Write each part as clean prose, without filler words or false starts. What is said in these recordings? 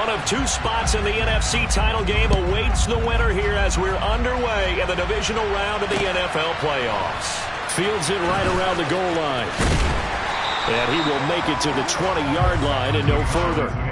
One of two spots in the NFC title game awaits the winner here as we're underway in the divisional round of the NFL playoffs. Fields it right around the goal line. And he will make it to the 20-yard line and no further.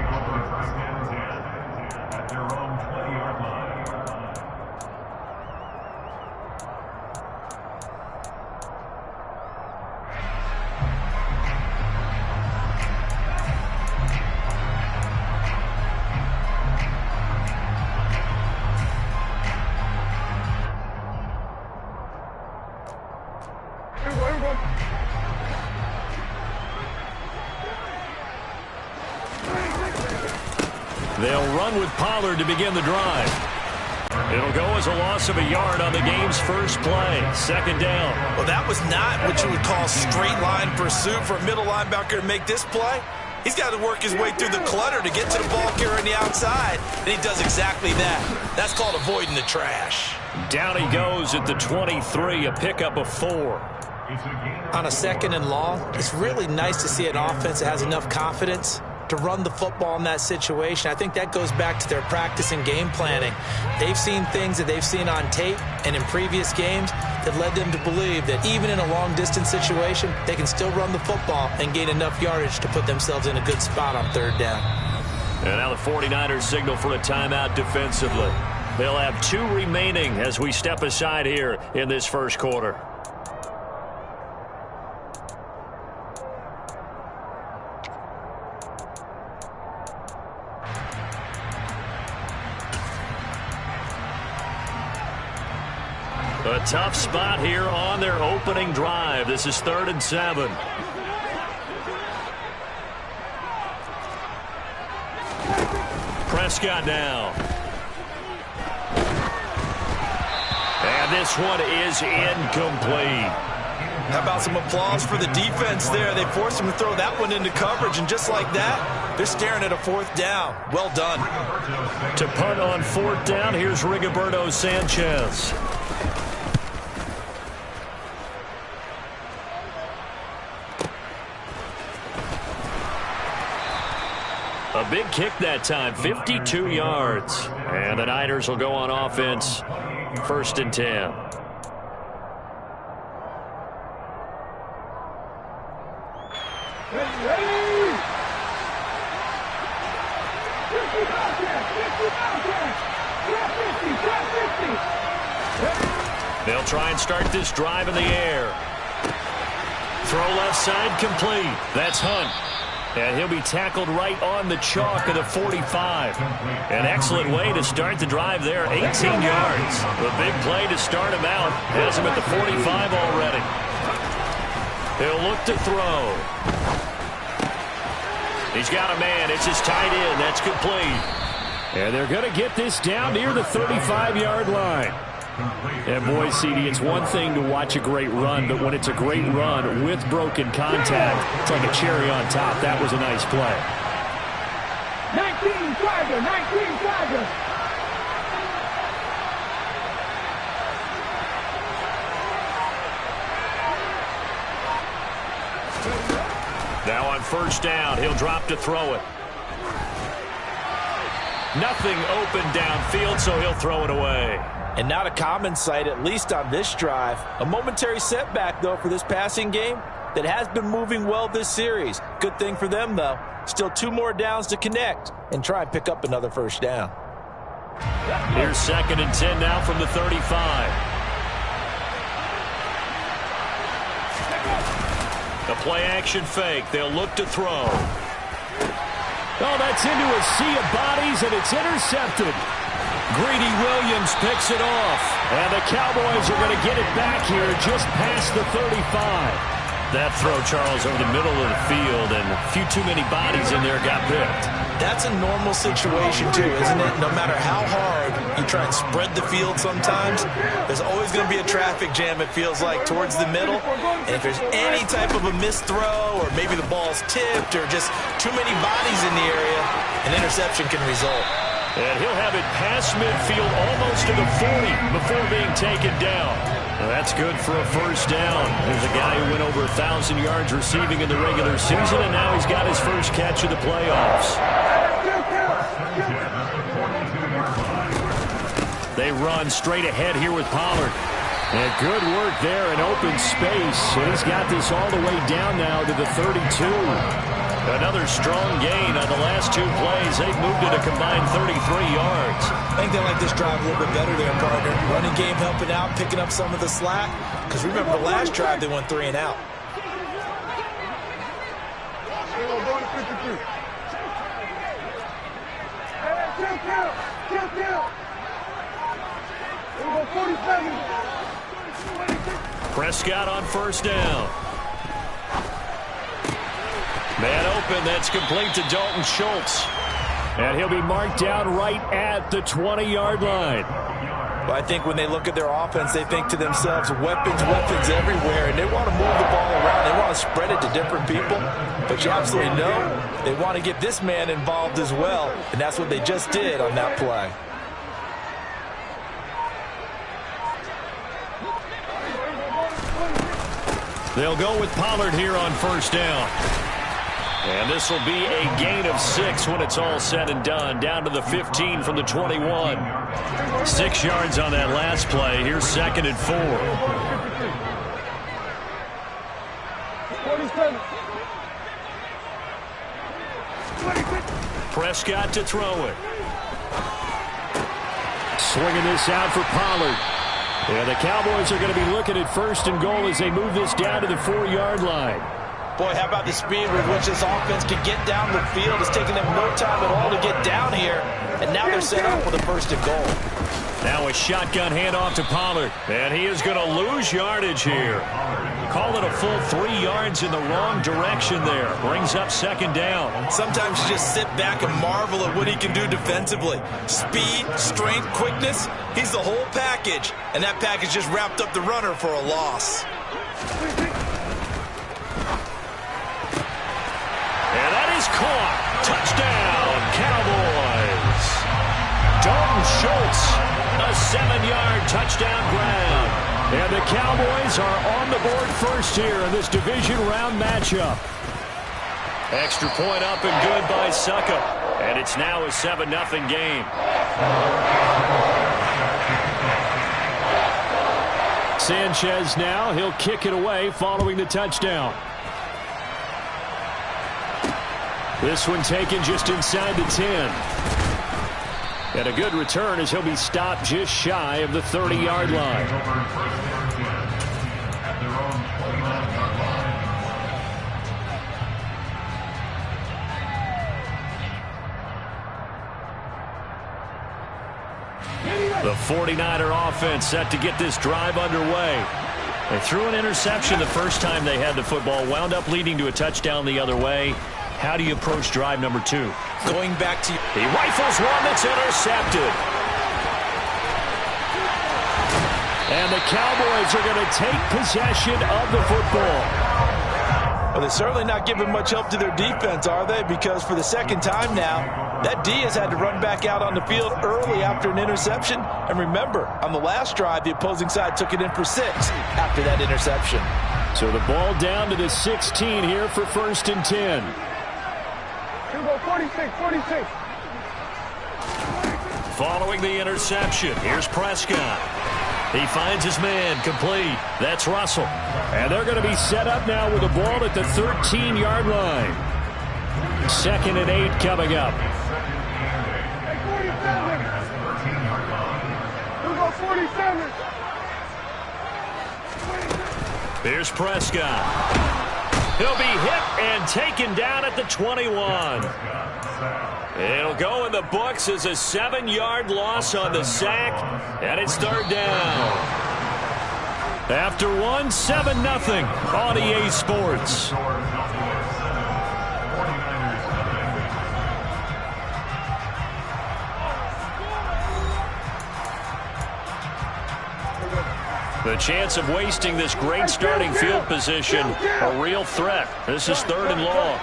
They'll run with Pollard to begin the drive. It'll go as a loss of a yard on the game's first play. Second down. Well, that was not what you would call straight line pursuit for a middle linebacker to make this play. He's got to work his way through the clutter to get to the ball carrier on the outside, and he does exactly that. That's called avoiding the trash. Down he goes at the 23, a pickup of 4. On a second and long, it's really nice to see an offense that has enough confidence to run the football in that situation. I think that goes back to their practice and game planning. They've seen things that they've seen on tape and in previous games that led them to believe that even in a long-distance situation, they can still run the football and gain enough yardage to put themselves in a good spot on third down. And now the 49ers signal for a timeout defensively. They'll have 2 remaining as we step aside here in this first quarter. A tough spot here on their opening drive. This is 3rd and 7. Prescott now. And this one is incomplete. How about some applause for the defense there? They forced him to throw that one into coverage, and just like that, they're staring at a 4th down. Well done. To punt on 4th down, here's Rigoberto Sanchez. A big kick that time, 52 yards. And the Niners will go on offense, 1st and 10. They'll try and start this drive in the air. Throw left side complete. That's Hunt. And he'll be tackled right on the chalk of the 45. An excellent way to start the drive there, 18 yards. The big play to start him out has him at the 45 already. He'll look to throw. He's got a man. It's his tight end. That's complete. And they're going to get this down near the 35-yard line. And boy, CD, it's one thing to watch a great run, but when it's a great run with broken contact, it's like a cherry on top. That was a nice play. 19 Tiger, 19 Tiger. Now on 1st down, he'll drop to throw it. Nothing open downfield, so he'll throw it away. And not a common sight, at least on this drive. A momentary setback, though, for this passing game that has been moving well this series. Good thing for them, though. Still 2 more downs to connect and try and pick up another 1st down. Here's 2nd and 10 now from the 35. The play-action fake. They'll look to throw. Oh, that's into a sea of bodies, and it's intercepted. Greedy Williams picks it off. And the Cowboys are going to get it back here just past the 35. That throw, Charles, over the middle of the field, and a few too many bodies in there got picked. That's a normal situation, too, isn't it? No matter how hard you try and spread the field sometimes, there's always going to be a traffic jam, it feels like, towards the middle. And if there's any type of a missed throw, or maybe the ball's tipped, or just too many bodies in the area, an interception can result. And he'll have it past midfield almost to the 40 before being taken down. Well, that's good for a 1st down. There's a guy who went over 1,000 yards receiving in the regular season, and now he's got his first catch of the playoffs. They run straight ahead here with Pollard. And good work there in open space. And he's got this all the way down now to the 32. Another strong gain on the last two plays. They've moved it a combined 33 yards. I think they like this drive a little bit better there, partner. Running game helping out, picking up some of the slack. Because remember, the last drive they went 3 and out. Prescott on first down. Man open, that's complete to Dalton Schultz. And he'll be marked down right at the 20-yard line. Well, I think when they look at their offense, they think to themselves, weapons, weapons everywhere, and they want to move the ball around. They want to spread it to different people. But you absolutely know they want to get this man involved as well, and that's what they just did on that play. They'll go with Pollard here on first down. And this will be a gain of 6 when it's all said and done. Down to the 15 from the 21. 6 yards on that last play. Here's 2nd and 4. Prescott to throw it. Swinging this out for Pollard. And the Cowboys are going to be looking at 1st and goal as they move this down to the 4-yard line. Boy, how about the speed with which this offense can get down the field? It's taking them no time at all to get down here. And now they're set up with a 1st and goal. Now a shotgun handoff to Pollard. And he is going to lose yardage here. Call it a full 3 yards in the wrong direction there. Brings up 2nd down. Sometimes you just sit back and marvel at what he can do defensively. Speed, strength, quickness. He's the whole package. And that package just wrapped up the runner for a loss. And that is caught. Touchdown, Cowboys. Dalton Schultz, a 7-yard touchdown grab. And the Cowboys are on the board first here in this division round matchup. Extra point up and good by Suckup. And it's now a 7-0 game. Sanchez now, he'll kick it away following the touchdown. This one taken just inside the 10. And a good return as he'll be stopped just shy of the 30-yard line. The 49er offense set to get this drive underway. They threw an interception the first time they had the football, wound up leading to a touchdown the other way. How do you approach drive number 2? Going back to... He rifles one that's intercepted. And the Cowboys are going to take possession of the football. Well, they're certainly not giving much help to their defense, are they? Because for the 2nd time now, that D has had to run back out on the field early after an interception. And remember, on the last drive, the opposing side took it in for 6 after that interception. So the ball down to the 16 here for 1st and 10. 46. Following the interception, here's Prescott. He finds his man complete. That's Russell. And they're going to be set up now with the ball at the 13-yard line. 2nd and 8 coming up. 47. Here's Prescott. He'll be hit and taken down at the 21. It'll go in the books as a 7-yard loss on the sack, and it's 3rd down. After one, 7-0 on EA Sports. The chance of wasting this great starting field position, a real threat. This is 3rd and long.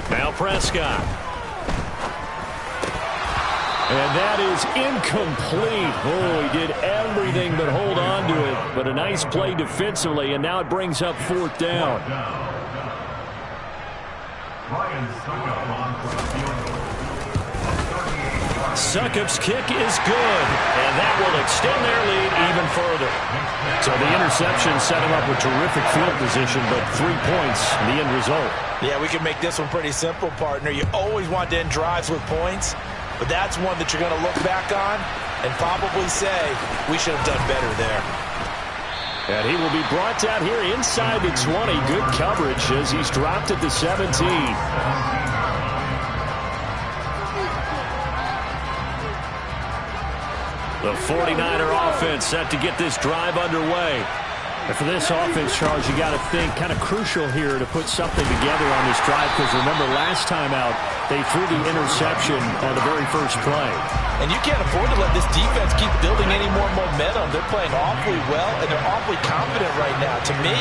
Now Prescott. And that is incomplete. Oh, he did everything but hold on to it. But a nice play defensively, and now it brings up fourth down. Succop's kick is good, and that will extend their lead even further. So the interception set him up with terrific field position, but 3 points, the end result. Yeah, we can make this one pretty simple, partner. You always want to end drives with points, but that's one that you're going to look back on and probably say, we should have done better there. And he will be brought down here inside the 20. Good coverage as he's dropped at the 17. The 49er offense set to get this drive underway. And for this offense, Charles, you got to think kind of crucial here to put something together on this drive, because remember last time out they threw the interception on the very first play. And you can't afford to let this defense keep building any more momentum. They're playing awfully well, and they're awfully confident right now. To me,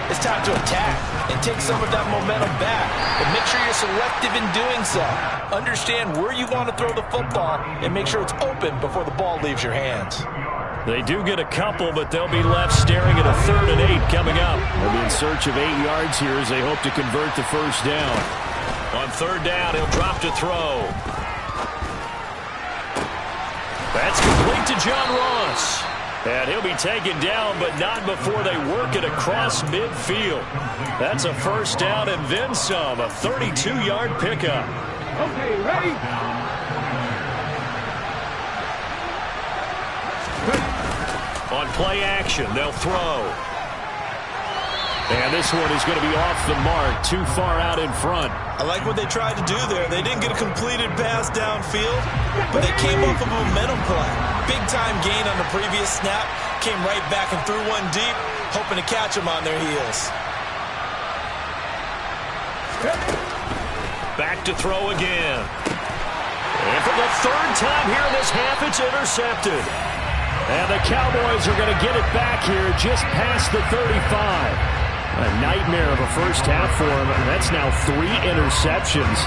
it's time to attack and take some of that momentum back. And make sure you're selective in doing so. Understand where you want to throw the football and make sure it's open before the ball leaves your hands. They do get a couple, but they'll be left staring at a 3rd and 8 coming up. They'll be in search of 8 yards here as they hope to convert the first down. On 3rd down, he'll drop to throw. That's complete to John Ross. And he'll be taken down, but not before they work it across midfield. That's a first down and then some, a 32-yard pickup. Okay, ready? On play action, they'll throw. And this one is going to be off the mark, too far out in front. I like what they tried to do there. They didn't get a completed pass downfield, but they came off of a momentum play. Big-time gain on the previous snap, came right back and threw one deep, hoping to catch them on their heels. Back to throw again. And for the 3rd time here in this half, it's intercepted. And the Cowboys are going to get it back here just past the 35. A nightmare of a first half for him. That's now 3 interceptions.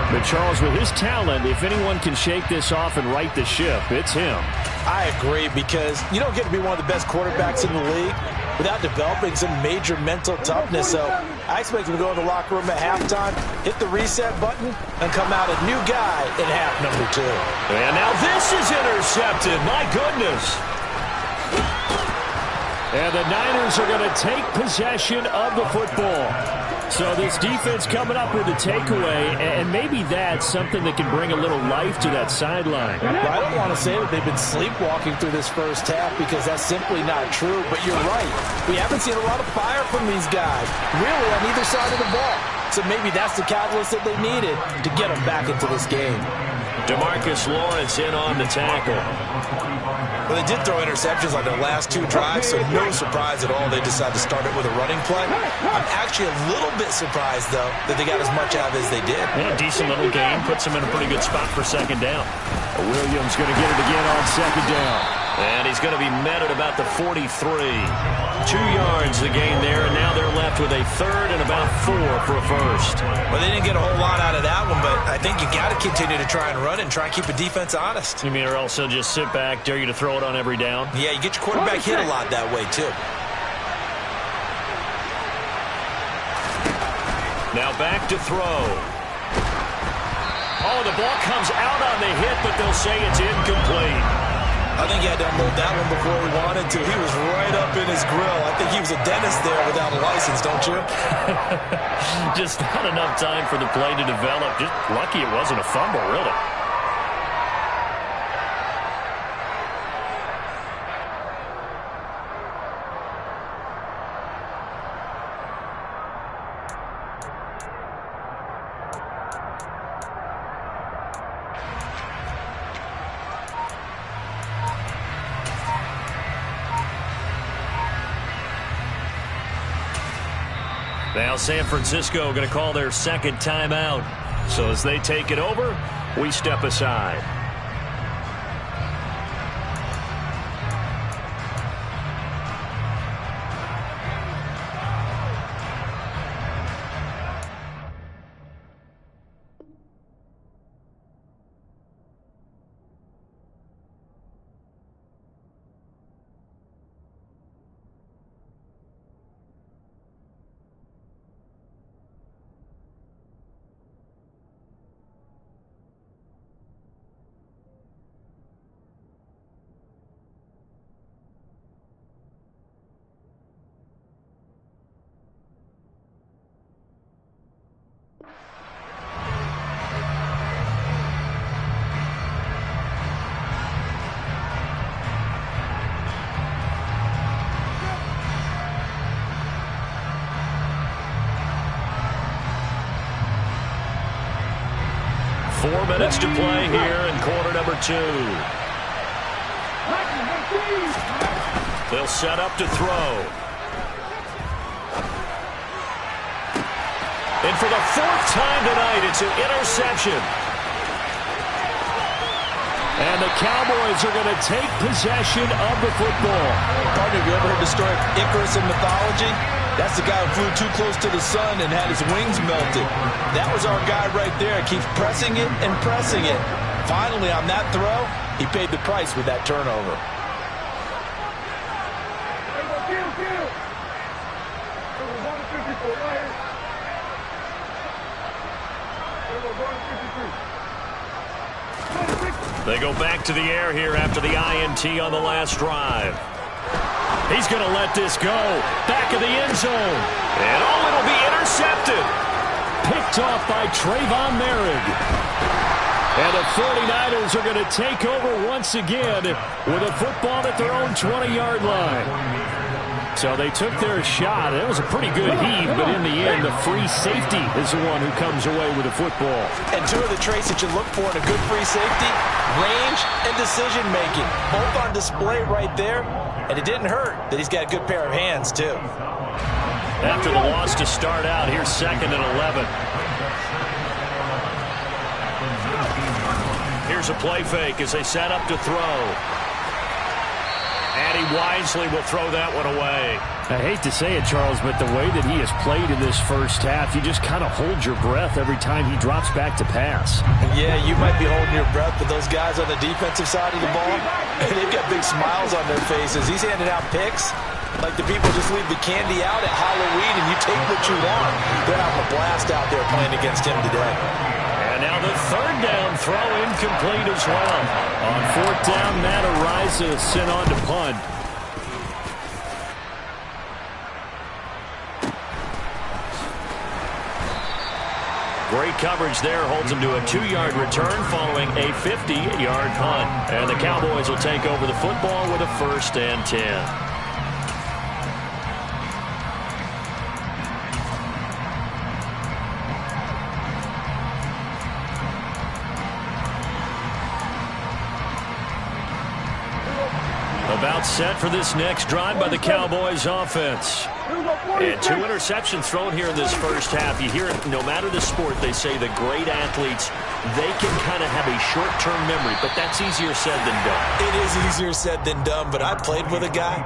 But Charles, with his talent, if anyone can shake this off and right the ship, it's him. I agree, because you don't get to be one of the best quarterbacks in the league without developing some major mental toughness. So I expect him to go in the locker room at halftime, hit the reset button, and come out a new guy in half number 2. And now this is intercepted. My goodness. And the Niners are going to take possession of the football. So this defense coming up with a takeaway, and maybe that's something that can bring a little life to that sideline. Well, I don't want to say that they've been sleepwalking through this first half, because that's simply not true. But you're right. We haven't seen a lot of fire from these guys, really, on either side of the ball. So maybe that's the catalyst that they needed to get them back into this game. DeMarcus Lawrence in on the tackle. Well, they did throw interceptions on their last 2 drives, so no surprise at all they decided to start it with a running play. I'm actually a little bit surprised, though, that they got as much out of it as they did. Yeah, decent little game. Puts them in a pretty good spot for 2nd down. Williams going to get it again on 2nd down. And he's going to be met at about the 43. 2 yards the gain there, and now they're left with a 3rd and about 4 for a first. Well, they didn't get a whole lot out of that one, but I think you got to continue to try and run and try and keep the defense honest. You mean, or else they'll just sit back, dare you to throw it on every down? Yeah, you get your quarterback hit a lot that way, too. Now back to throw. Oh, the ball comes out on the hit, but they'll say it's incomplete. I think he had to unload that one before he wanted to. He was right up in his grill. I think he was a dentist there without a license, don't you? Just not enough time for the play to develop. Just lucky it wasn't a fumble, really. Now San Francisco going to call their 2nd timeout. So as they take it over, we step aside. minutes to play here in quarter number 2. They'll set up to throw. And for the 4th time tonight, it's an interception. And the Cowboys are going to take possession of the football. Partner, have you ever heard the story of Icarus in mythology? That's the guy who flew too close to the sun and had his wings melted. That was our guy right there. Keeps pressing it and pressing it. Finally, on that throw, he paid the price with that turnover. They go back to the air here after the INT on the last drive. He's going to let this go. Back of the end zone. And it'll be intercepted. Picked off by Trayvon Merrick. And the 49ers are going to take over once again with a football at their own 20-yard line. So they took their shot. It was a pretty good heave, but in the end, the free safety is the one who comes away with the football. And two of the traits that you look for in a good free safety, range and decision-making. Both on display right there, and it didn't hurt that he's got a good pair of hands, too. After the loss to start out, here's 2nd and 11. Here's a play fake as they set up to throw. And he wisely will throw that one away. I hate to say it, Charles, but the way that he has played in this first half, you just kind of hold your breath every time he drops back to pass. Yeah, you might be holding your breath, but those guys on the defensive side of the ball, they've got big smiles on their faces. He's handing out picks like the people just leave the candy out at Halloween and you take what you want. They're having a blast out there playing against him today. And now the 3rd down throw incomplete as well. On 4th down, Matt Ariza sent on to punt. Great coverage there, holds him to a 2-yard return following a 50-yard punt. And the Cowboys will take over the football with a 1st and 10. About set for this next drive by the Cowboys offense. And 2 interceptions thrown here in this first half. You hear it, no matter the sport, they say the great athletes, they can kind of have a short-term memory, but that's easier said than done. It is easier said than done, but I played with a guy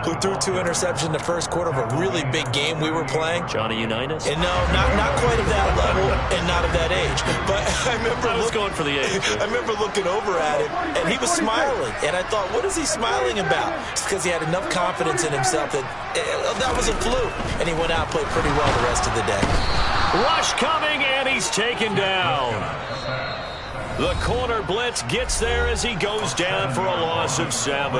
who threw 2 interceptions in the first quarter of a really big game we were playing. Johnny Unitas? And no, not quite of that level and not of that age. But I remember I was going for the age. I remember looking over at him, and he was smiling. And I thought, what is he smiling about? It's because he had enough confidence in himself that that was a fluke. And he went out and played pretty well the rest of the day. Rush coming, and he's taken down. The corner blitz gets there as he goes down for a loss of 7.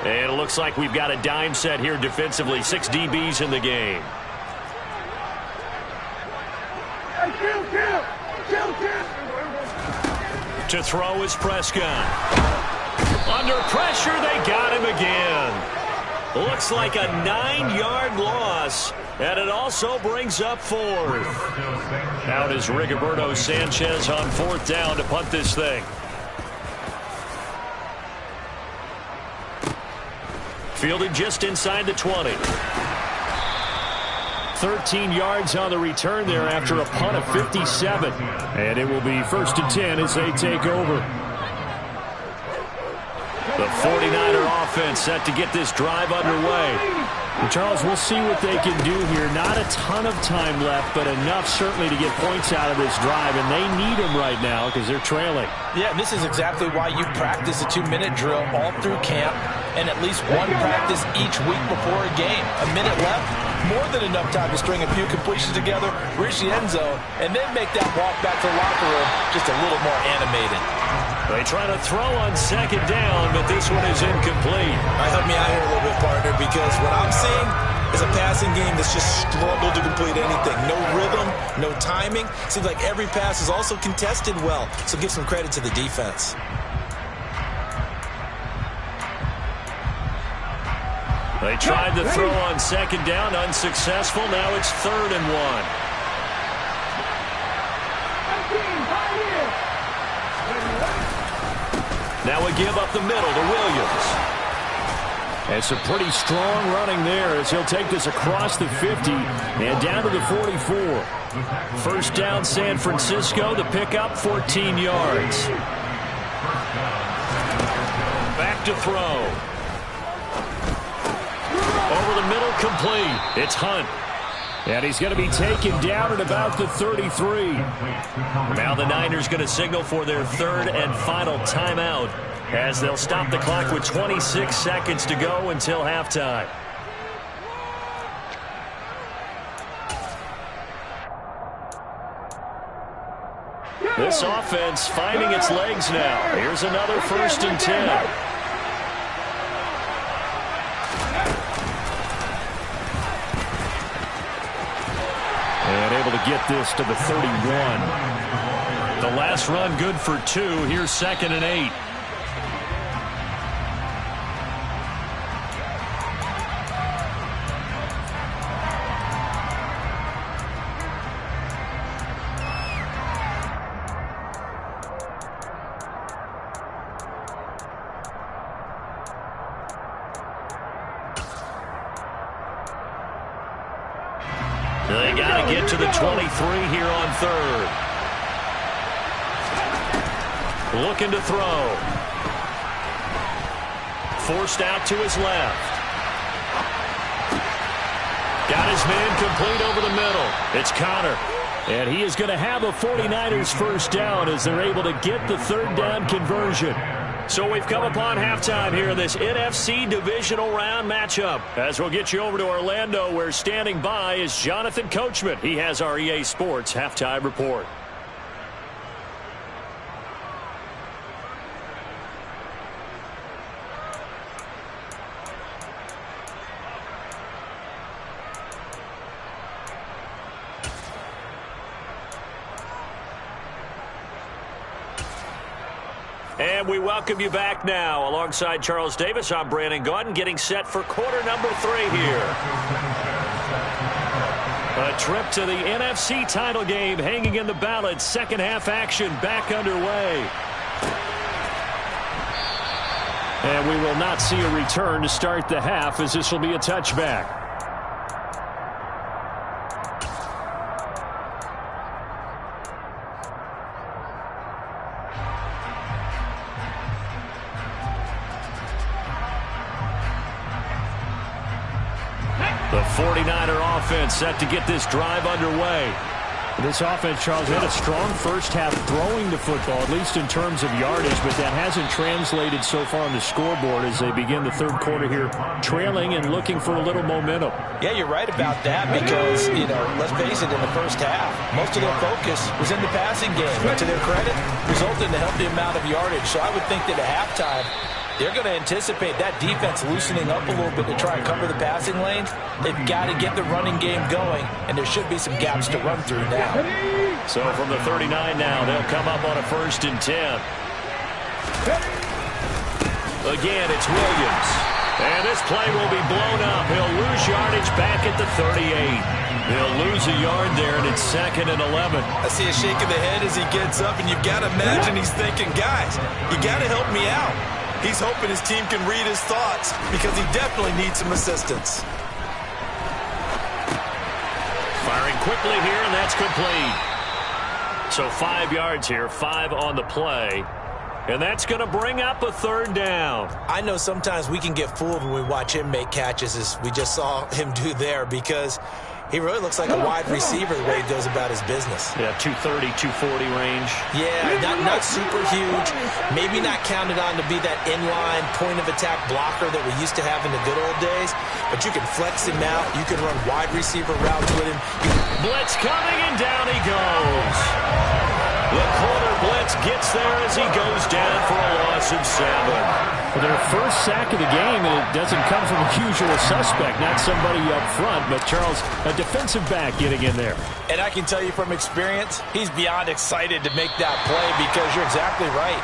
And it looks like we've got a dime set here defensively. 6 DBs in the game. To throw is Prescott. Under pressure, they got him again. Looks like a 9-yard loss, and it also brings up 4th. Out is Rigoberto Sanchez on 4th down to punt this thing. Fielded just inside the 20. 13 yards on the return there after a punt of 57. And it will be 1st and 10 as they take over. The 49er offense set to get this drive underway. And Charles, we'll see what they can do here. Not a ton of time left, but enough certainly to get points out of this drive. And they need them right now because they're trailing. Yeah, and this is exactly why you practice a 2-minute drill all through camp and at least one practice each week before a game. A minute left, more than enough time to string a few completions together, reach the end zone, and then make that walk back to the locker room just a little more animated. They try to throw on 2nd down, but this one is incomplete. All right, help me out here a little bit, partner, because what I'm seeing is a passing game that's just struggled to complete anything. No rhythm, no timing. Seems like every pass is also contested well, so give some credit to the defense. They tried to throw on second down, unsuccessful. Now it's 3rd and 1. Now we give up the middle to Williams. It's a pretty strong running there as he'll take this across the 50 and down to the 44. First down, San Francisco. The pickup, 14 yards. Back to throw. Over the middle, complete. It's Hunt. And he's going to be taken down at about the 33. Now the Niners going to signal for their 3rd and final timeout as they'll stop the clock with 26 seconds to go until halftime. This offense finding its legs now. Here's another 1st and 10. And able to get this to the 31. The last run good for 2. Here's 2nd and 8. They got to get to the 23 here on 3rd. Looking to throw. Forced out to his left. Got his man complete over the middle. It's Connor. And he is going to have a 49ers first down as they're able to get the 3rd down conversion. So we've come upon halftime here in this NFC divisional round matchup. As we'll get you over to Orlando, where standing by is Jonathan Coachman. He has our EA Sports halftime report. And we welcome you back now. Alongside Charles Davis, I'm Brandon Gaudin, getting set for quarter number 3 here. A trip to the NFC title game hanging in the balance. Second half action back underway. And we will not see a return to start the half, as this will be a touchback. The 49er offense set to get this drive underway. This offense, Charles, had a strong first half throwing the football, at least in terms of yardage, but that hasn't translated so far on the scoreboard as they begin the 3rd quarter here, trailing and looking for a little momentum. Yeah, you're right about that because, let's face it, in the first half, most of their focus was in the passing game. But to their credit, resulted in a healthy amount of yardage. So I would think that at halftime, they're going to anticipate that defense loosening up a little bit to try and cover the passing lanes. They've got to get the running game going, and there should be some gaps to run through now. So from the 39 now, they'll come up on a 1st and 10. Again, it's Williams. And this play will be blown up. He'll lose yardage back at the 38. They'll lose a yard there, and it's 2nd and 11. I see a shake of the head as he gets up, and you've got to imagine he's thinking, guys, you got to help me out. He's hoping his team can read his thoughts because he definitely needs some assistance. Firing quickly here, and that's complete. So 5 yards here, 5 on the play. And that's going to bring up a 3rd down. I know sometimes we can get fooled when we watch him make catches, as we just saw him do there, because he really looks like a wide receiver the way he goes about his business. Yeah, 230, 240 range. Yeah, not super huge. Maybe not counted on to be that inline point-of-attack blocker that we used to have in the good old days. But you can flex him out. You can run wide receiver routes with him. Blitz coming, and down he goes. The corner blitz gets there as he goes down for a loss of 7. Well, their first sack of the game, and it doesn't come from a usual suspect, not somebody up front, but Charles, a defensive back getting in there. And I can tell you from experience, he's beyond excited to make that play because you're exactly right.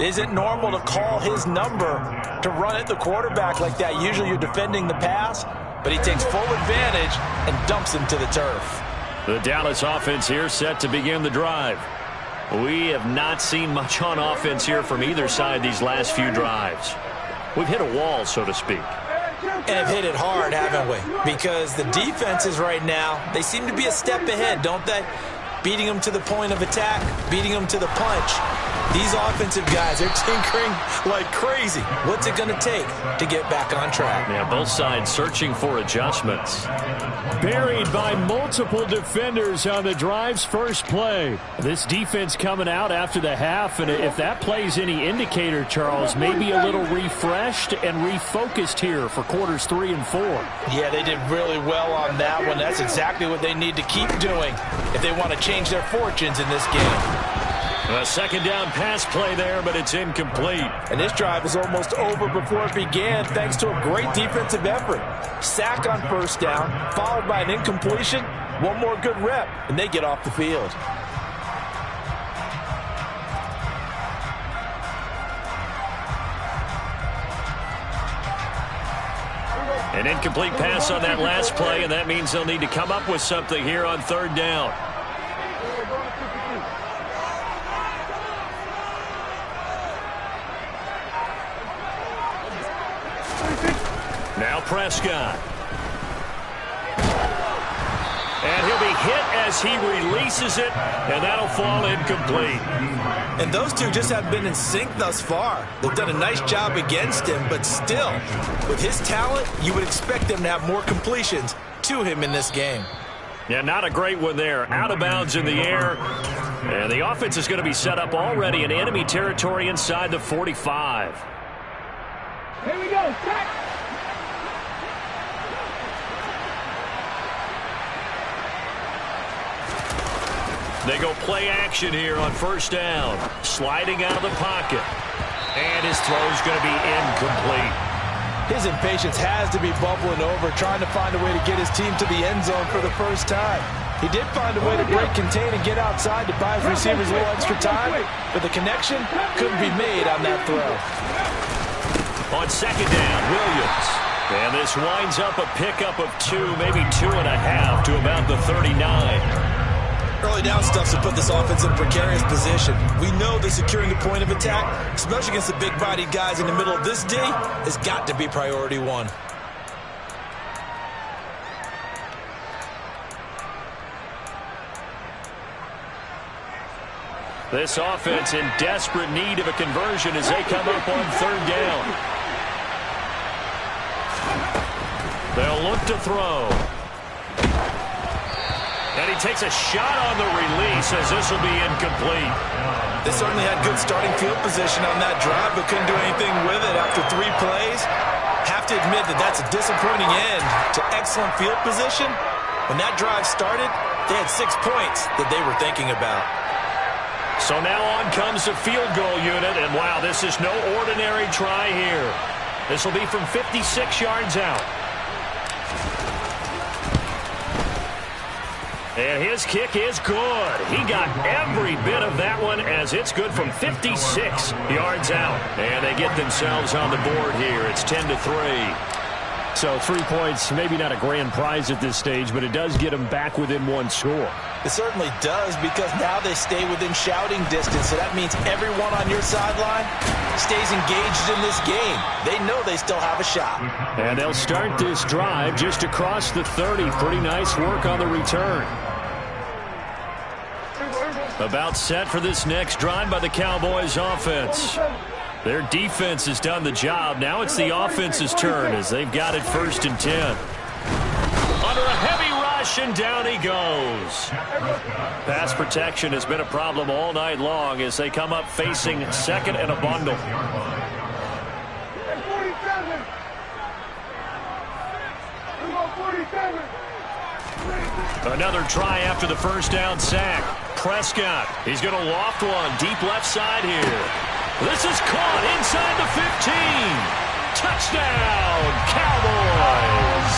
It isn't normal to call his number to run at the quarterback like that. Usually you're defending the pass, but he takes full advantage and dumps him to the turf. The Dallas offense here set to begin the drive. We have not seen much on offense here from either side these last few drives. We've hit a wall, so to speak. And have hit it hard, haven't we? Because the defenses right now, they seem to be a step ahead, don't they? Beating them to the point of attack, beating them to the punch. These offensive guys are tinkering like crazy. What's it going to take to get back on track? Yeah, both sides searching for adjustments. Buried by multiple defenders on the drive's first play. This defense coming out after the half, and if that plays any indicator, Charles, maybe a little refreshed and refocused here for quarters 3 and 4. Yeah, they did really well on that one. That's exactly what they need to keep doing if they want to change their fortunes in this game. A second down pass play there, but it's incomplete. And this drive is almost over before it began thanks to a great defensive effort. Sack on first down, followed by an incompletion. One more good rep, and they get off the field. An incomplete pass on that last play, and that means they'll need to come up with something here on third down. Now Prescott. And he'll be hit as he releases it, and that'll fall incomplete. And those two just have been in sync thus far. They've done a nice job against him, but still, with his talent, you would expect them to have more completions to him in this game. Yeah, not a great one there. Out of bounds in the air. And the offense is going to be set up already in enemy territory inside the 45. Here we go, sack. They go play action here on first down. Sliding out of the pocket. And his throw's going to be incomplete. His impatience has to be bubbling over, trying to find a way to get his team to the end zone for the first time. He did find a way to break contain and get outside to buy his receivers a little extra time, but the connection couldn't be made on that throw. On second down, Williams. And this winds up a pickup of 2, maybe 2.5 to about the 39. Early down stuff's to put this offense in a precarious position. We know that securing the point of attack, especially against the big-bodied guys in the middle of this D, has got to be priority one. This offense in desperate need of a conversion as they come up on third down. They'll look to throw. And he takes a shot on the release as this will be incomplete. They certainly had good starting field position on that drive, but couldn't do anything with it after 3 plays. Have to admit that that's a disappointing end to excellent field position. When that drive started, they had 6 points that they were thinking about. So now on comes the field goal unit, and wow, this is no ordinary try here. This will be from 56 yards out. And his kick is good. He got every bit of that one as it's good from 56 yards out. And they get themselves on the board here. It's 10-3. So 3 points, maybe not a grand prize at this stage, but it does get them back within 1 score. It certainly does, because now they stay within shouting distance. So that means everyone on your sideline stays engaged in this game. They know they still have a shot. And they'll start this drive just across the 30. Pretty nice work on the return. About set for this next drive by the Cowboys offense. Their defense has done the job. Now it's the offense's turn as they've got it 1st and 10. Under a heavy rush, and down he goes. Pass protection has been a problem all night long as they come up facing 2nd and a bundle. Another try after the first down sack. Prescott, he's going to loft one deep left side here. This is caught inside the 15. Touchdown, Cowboys.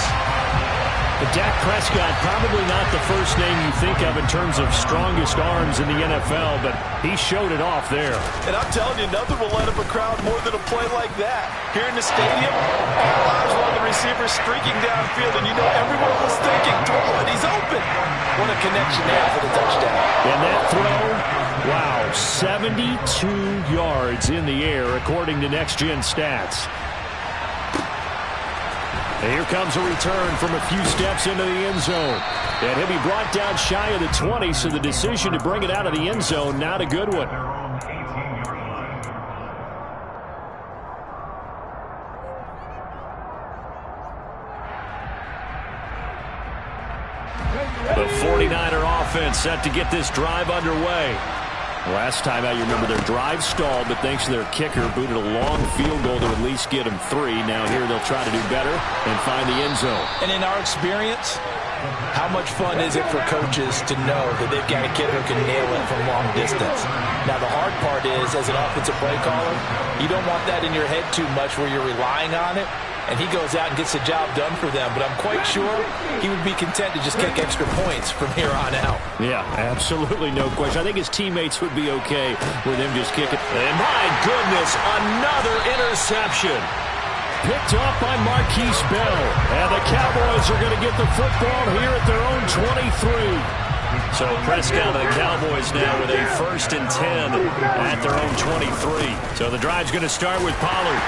Dak Prescott, probably not the first name you think of in terms of strongest arms in the NFL, but he showed it off there. And I'm telling you, nothing will light up a crowd more than a play like that. Here in the stadium, all eyes were on the receiver streaking downfield, and you know everyone was thinking, throw it, he's open. What a connection there for the touchdown. And that throw, wow, 72 yards in the air, according to Next Gen Stats. And here comes a return from a few steps into the end zone. And he'll be brought down shy of the 20, so the decision to bring it out of the end zone, not a good one. The 49er offense set to get this drive underway. Last time out, you remember their drive stalled, but thanks to their kicker, booted a long field goal to at least get them 3. Now here they'll try to do better and find the end zone. And in our experience, how much fun is it for coaches to know that they've got a kid who can nail it from long distance? Now, the hard part is, as an offensive play caller, you don't want that in your head too much where you're relying on it. And he goes out and gets the job done for them. But I'm quite sure he would be content to just kick extra points from here on out. Yeah, absolutely no question. I think his teammates would be okay with him just kicking. And my goodness, another interception. Picked off by Marquise Bell. And the Cowboys are going to get the football here at their own 23. So Prescott and the Cowboys now with a 1st and 10 at their own 23. So the drive's going to start with Pollard.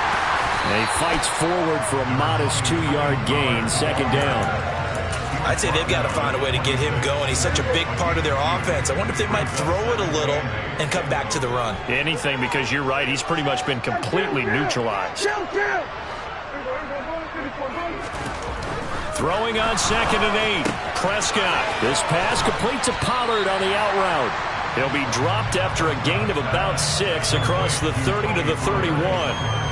And he fights forward for a modest 2-yard gain, 2nd down. I'd say they've got to find a way to get him going. He's such a big part of their offense. I wonder if they might throw it a little and come back to the run. Anything, because you're right. He's pretty much been completely neutralized. Throwing on 2nd and 8. Prescott. This pass complete to Pollard on the out route. He'll be dropped after a gain of about 6 across the 30 to the 31.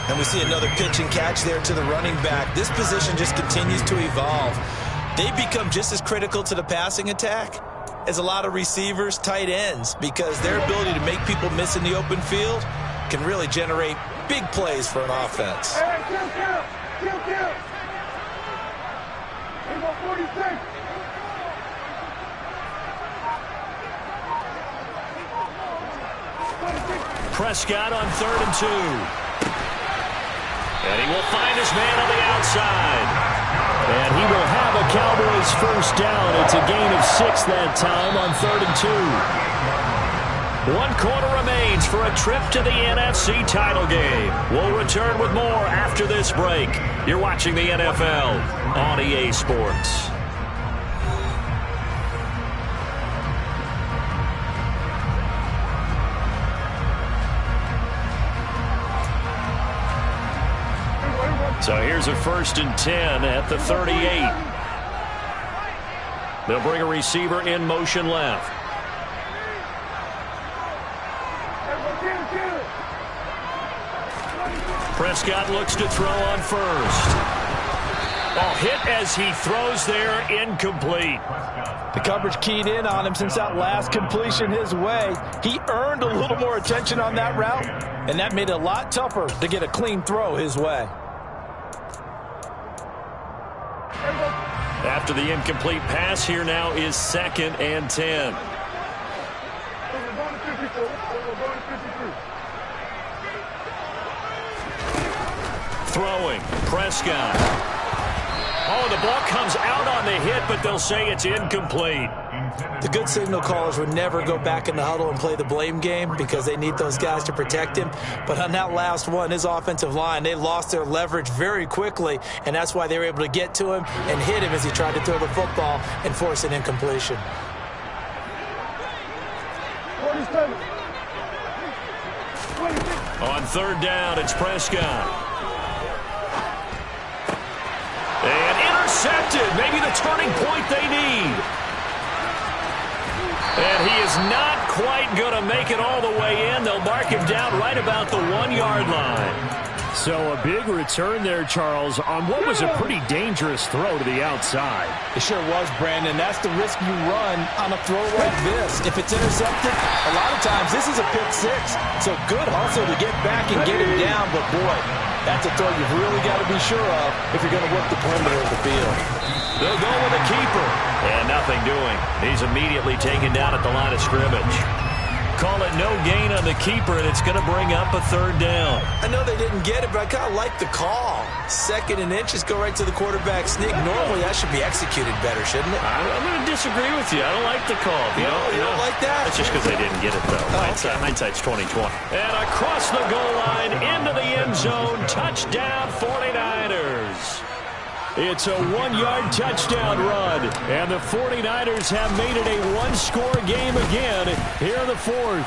And we see another pitch and catch there to the running back. This position just continues to evolve. They become just as critical to the passing attack as a lot of receivers, tight ends, because their ability to make people miss in the open field can really generate big plays for an offense. Hey, kill. Here go 46. Prescott on 3rd and 2. And he will find his man on the outside. And he will have a Cowboys 1st down. It's a gain of 6 that time on 3rd and 2. 1 quarter remains for a trip to the NFC title game. We'll return with more after this break. You're watching the NFL on EA Sports. So here's a 1st and 10 at the 38. They'll bring a receiver in motion left. Prescott looks to throw on 1st. Oh, hit as he throws there, incomplete. The coverage keyed in on him since that last completion his way. He earned a little more attention on that route, and that made it a lot tougher to get a clean throw his way. After the incomplete pass, here now is 2nd and 10. Throwing, Prescott. Oh, the ball comes out on the hit, but they'll say it's incomplete. The good signal callers would never go back in the huddle and play the blame game because they need those guys to protect him. But on that last one, his offensive line, they lost their leverage very quickly, and that's why they were able to get to him and hit him as he tried to throw the football and force an incompletion. On 3rd down, it's Prescott. And intercepted. Maybe the turning point they need. And he is not quite going to make it all the way in. They'll mark him down right about the 1-yard line. So a big return there, Charles, on what was a pretty dangerous throw to the outside. It sure was, Brandon. That's the risk you run on a throw like this. If it's intercepted, a lot of times this is a pick 6. So good hustle to get back and get him down. But, boy, that's a throw you've really got to be sure of if you're going to work the perimeter of the field. They'll go with a keeper. And nothing doing. He's immediately taken down at the line of scrimmage. Call it no gain on the keeper, and it's going to bring up a third down. I know they didn't get it, but I kind of like the call. 2nd and inches, go right to the quarterback sneak. Normally, that should be executed better, shouldn't it? I'm going to disagree with you. I don't like the call. You don't like that? That's just because they didn't get it, though. Hindsight's 20/20. And across the goal line, into the end zone, touchdown 49ers. It's a 1-yard touchdown run, and the 49ers have made it a one-score game again here in the 4th.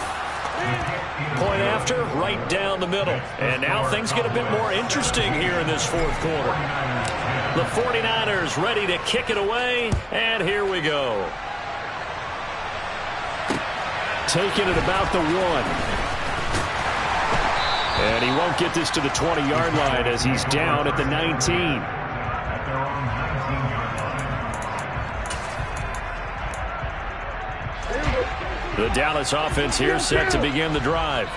Point after, right down the middle. And now things get a bit more interesting here in this 4th quarter. The 49ers ready to kick it away, and here we go. Taking it about the 1. And he won't get this to the 20-yard line as he's down at the 19. The Dallas offense here set to begin the drive.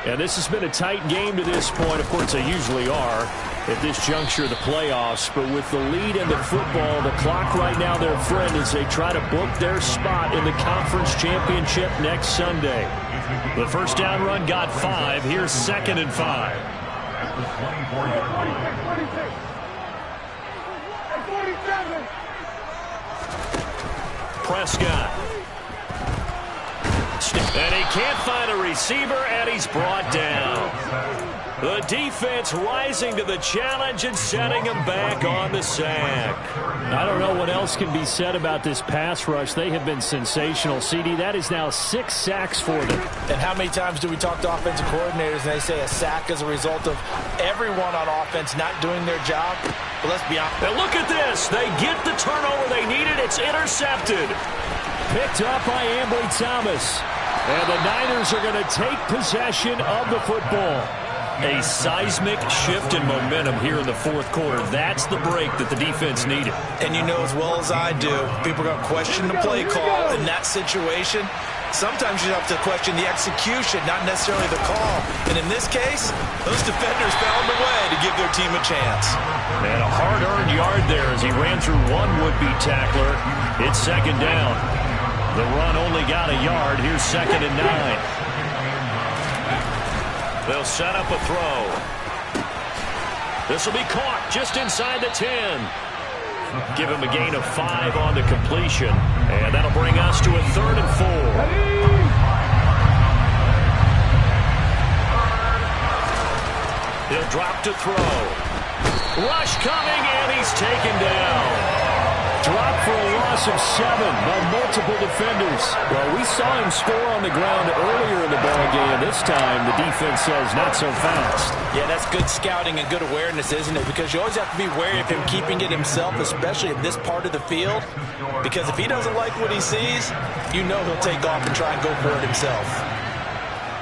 And this has been a tight game to this point. Of course, they usually are at this juncture of the playoffs. But with the lead in the football, the clock right now their friend as they try to book their spot in the conference championship next Sunday. The first down run got 5. Here's 2nd and 5. Prescott. And he can't find a receiver, and he's brought down. The defense rising to the challenge and setting him back on the sack. I don't know what else can be said about this pass rush. They have been sensational. CD, that is now 6 sacks for them. And how many times do we talk to offensive coordinators and they say a sack is a result of everyone on offense not doing their job? But let's be honest. Now look at this. They get the turnover they needed. It's intercepted. Picked up by Ambry Thomas. And the Niners are going to take possession of the football. A seismic shift in momentum here in the 4th quarter. That's the break that the defense needed. And you know as well as I do, people are going to question the play call in that situation. Sometimes you have to question the execution, not necessarily the call. And in this case, those defenders found a way to give their team a chance. And a hard-earned yard there as he ran through one would-be tackler. It's 2nd down. The run only got a yard. Here's 2nd and 9. They'll set up a throw. This will be caught just inside the 10. Give him a gain of 5 on the completion. And that'll bring us to a 3rd and 4. He'll drop to throw. Rush coming, and he's taken down. Drop for a loss of 7 by multiple defenders. Well, we saw him score on the ground earlier in the ballgame. This time, the defense says not so fast. Yeah, that's good scouting and good awareness, isn't it? Because you always have to be wary of him keeping it himself, especially in this part of the field. Because if he doesn't like what he sees, you know he'll take off and try and go for it himself.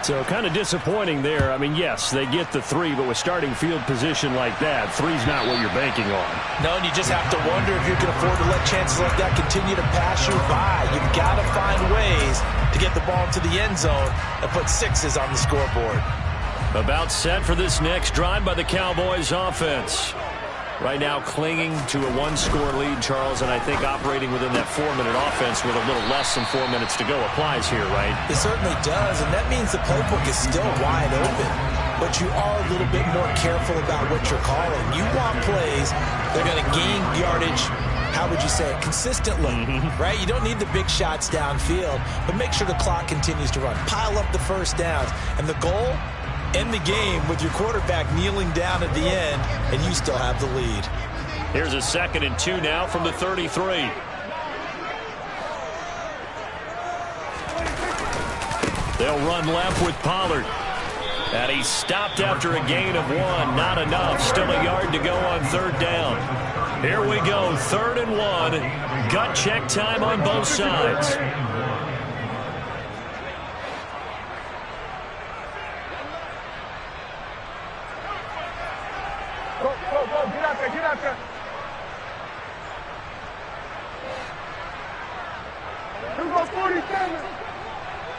So kind of disappointing there. I mean, yes, they get the 3, but with starting field position like that, 3's not what you're banking on. No, and you just have to wonder if you can afford to let chances like that continue to pass you by. You've got to find ways to get the ball to the end zone and put 6s on the scoreboard. About set for this next drive by the Cowboys offense. Right now clinging to a 1-score lead, Charles, and I think operating within that 4-minute offense with a little less than 4 minutes to go applies here, right? It certainly does, and that means the playbook is still wide open. But you are a little bit more careful about what you're calling. You want plays that are going to gain yardage, how would you say it, consistently, right? You don't need the big shots downfield, but make sure the clock continues to run. Pile up the first downs, and the goal? End the game with your quarterback kneeling down at the end, and you still have the lead. Here's a 2nd and 2 now from the 33. They'll run left with Pollard. And he's stopped after a gain of 1. Not enough. Still a yard to go on 3rd down. Here we go. 3rd and 1. Gut check time on both sides. Get out there. Here goes 47.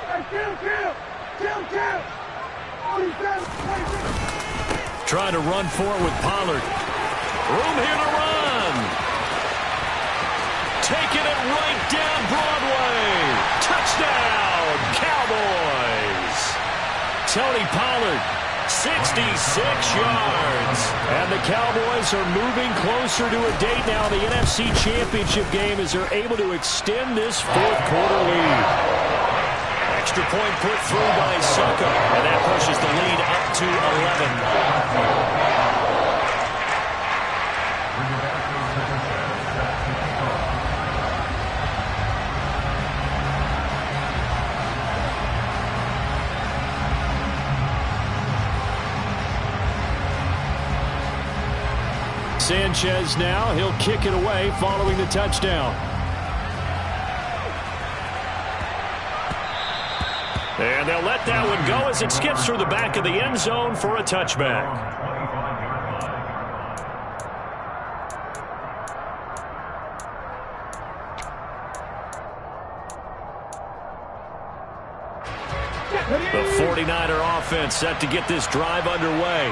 Hey, kill. 47, 26. Trying to run for it with Pollard. Room here to run. taking it right down Broadway. Touchdown, Cowboys. Tony Pollard, 66 yards. And the Cowboys are moving closer to a date now. The NFC Championship game as they're able to extend this fourth quarter lead. Extra point put through by Soko, and that pushes the lead up to 11. Sanchez now, he'll kick it away following the touchdown. And they'll let that one go as it skips through the back of the end zone for a touchback. The 49er offense set to get this drive underway.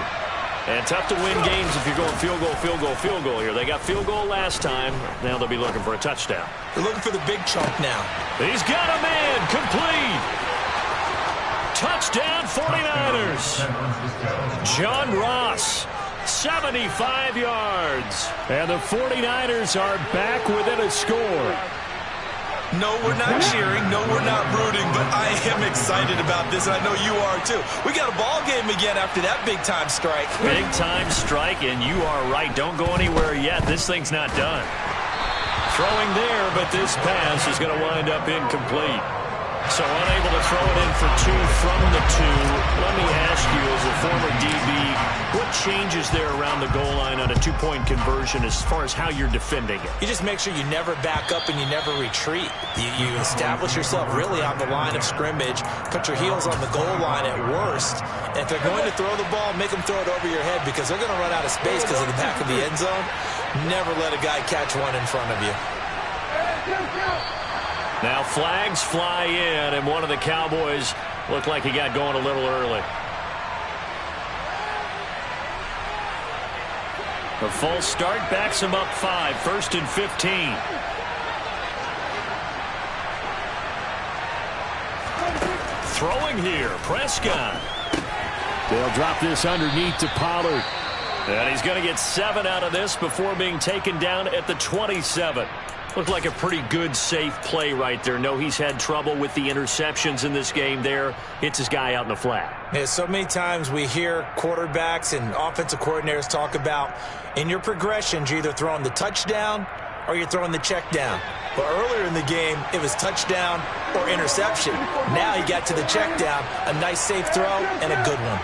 And tough to win games if you're going field goal, field goal, field goal here. They got field goal last time. Now they'll be looking for a touchdown. They're looking for the big chunk now. He's got a man. Complete. Touchdown 49ers. John Ross, 75 yards. And the 49ers are back within a score. No, we're not cheering. No, we're not rooting. But I am excited about this, and I know you are too. We got a ball game again after that big-time strike. Big-time strike, and you are right. Don't go anywhere yet. This thing's not done. Throwing there, but this pass is going to wind up incomplete. So unable to throw it in for two from the two. Let me ask you, as a former DB, what changes there around the goal line on a two-point conversion as far as how you're defending it? You just make sure you never back up and you never retreat. You establish yourself really on the line of scrimmage, put your heels on the goal line at worst. And if they're going to throw the ball, make them throw it over your head because they're going to run out of space because of the back of the end zone. Never let a guy catch one in front of you. Now flags fly in, and one of the Cowboys looked like he got going a little early. The false start backs him up 5, 1st and 15. Throwing here, Prescott. They'll drop this underneath to Pollard. And he's going to get 7 out of this before being taken down at the 27. Looked like a pretty good, safe play right there. No, he's had trouble with the interceptions in this game there. Hits his guy out in the flat. Yeah, so many times we hear quarterbacks and offensive coordinators talk about in your progressions, you're either throwing the touchdown or you're throwing the check down. But earlier in the game, it was touchdown or interception. Now he got to the check down, a nice safe throw and a good one.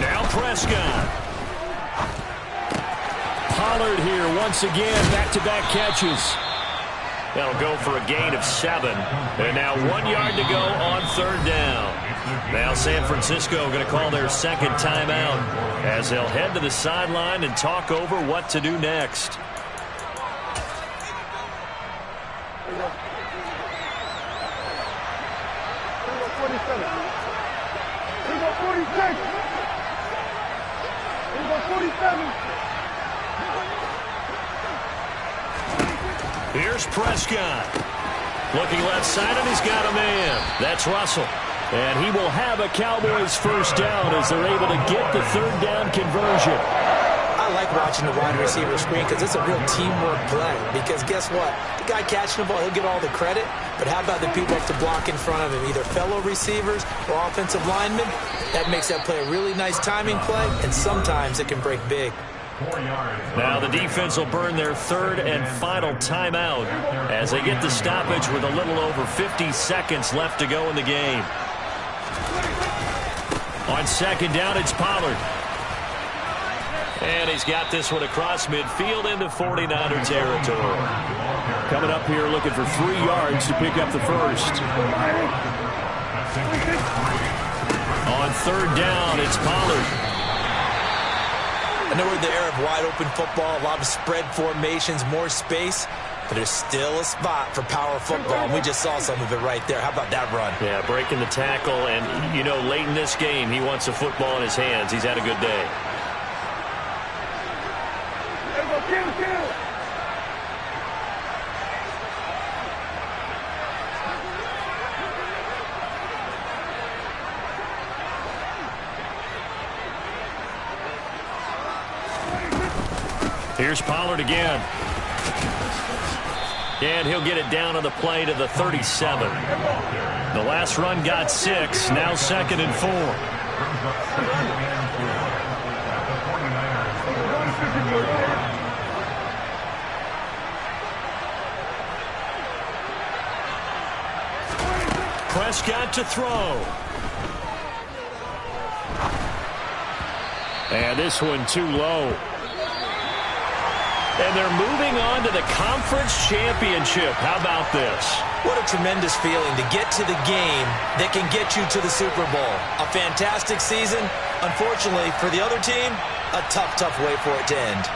Now Prescott. Pollard here once again, back-to-back catches. That'll go for a gain of 7. And now 1 yard to go on 3rd down. Now San Francisco going to call their second timeout as they'll head to the sideline and talk over what to do next. Here's Prescott. Looking left side, and he's got a man. That's Russell. And he will have a Cowboys first down as they're able to get the 3rd down conversion. I like watching the wide receiver screen because it's a real teamwork play. Because guess what? The guy catching the ball, he'll get all the credit. But how about the people have to block in front of him, either fellow receivers or offensive linemen? That makes that play a really nice timing play, and sometimes it can break big. Now the defense will burn their 3rd and final timeout as they get the stoppage with a little over 50 seconds left to go in the game. On 2nd down, it's Pollard. And he's got this one across midfield into 49er territory. Coming up here looking for 3 yards to pick up the first. On 3rd down, it's Pollard. I know we're in the era of wide-open football, a lot of spread formations, more space, but there's still a spot for power football, and we just saw some of it right there. How about that run? Yeah, breaking the tackle, and, you know, late in this game, he wants the football in his hands. He's had a good day. Here's Pollard again. And he'll get it down on the play to the 37. The last run got 6. Now 2nd and 4. Prescott to throw. And this one too low. And they're moving on to the conference championship. How about this? What a tremendous feeling to get to the game that can get you to the Super Bowl. A fantastic season. Unfortunately, for the other team, a tough, tough way for it to end.